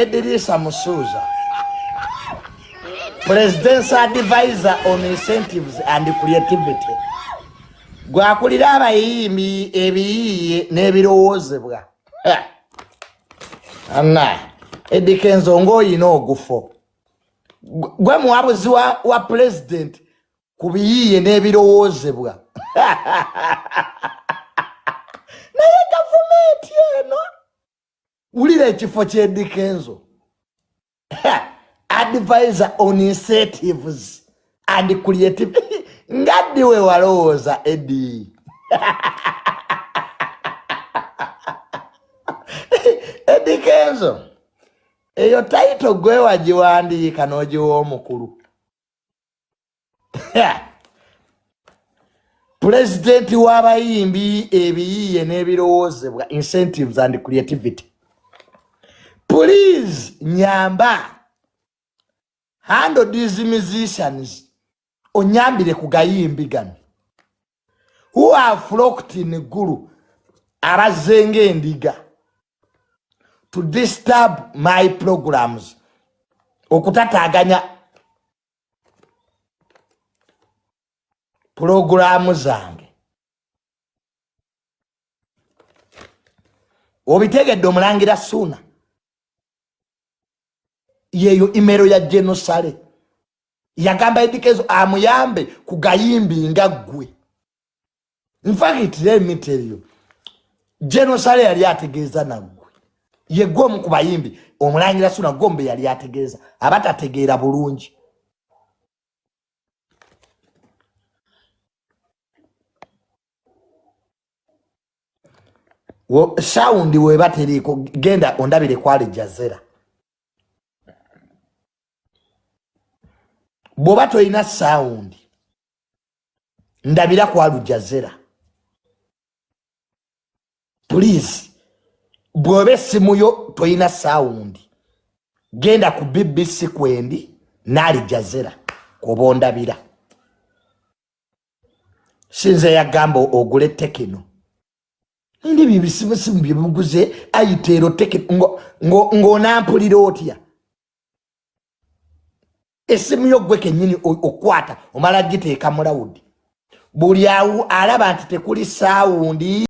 Eddy Samusuza, President's Advisor on Incentives and Creativity. Gwakulira abayimbi ebiyiye n'ebirowoozebwa. Anna, Eddy Kenzo ng'oyina ogufo. Gwe muwabuzi wa President ku biyiye n'ebirowoozebwa. Naye gavumenti eno wulira ekifo kya Eddy Kenzo. Advisor on Incentives and Creativity. Ngadi we walowooza Eddy. Eddy Kenzo, eyo title gwe wagiwandiika n'ogiwa omukulu. President w'abayimbi ebiyiye n'ebirowoozebwa Incentives and Creativity. Please nyamba handle these musicians onyambire kugayimbi gano who have flocked in guru arazenge endiga to disturb my programs okutataganya programu zange obitegedde omulangira Ssuuna yeyo imero ya genocide yagamba Eddy Kenzo amuyambe kugayimbi nga gwe. In fact, let me tell you, genocide yali ategeeza nagwe ye gwe mu kubayimbi omulangira Ssuuna gombe yali ategeeza abatategeera bulungi. Sound we bateriko genda ondabire kwali jazera. Boba toyina sound ndabira kwa Lujazera. Please bwobe simu yo toyina sound genda ku BBC kwendi nali Jazera kobondabira. Sinze yagambo ogule tekino ndi bibisimu byemuguze ayitero tekino ngo nampulira otya. Esimu yo gwe kenyini okwata omala giteeka mu lawudi buli awo alaba nti tekuli sound.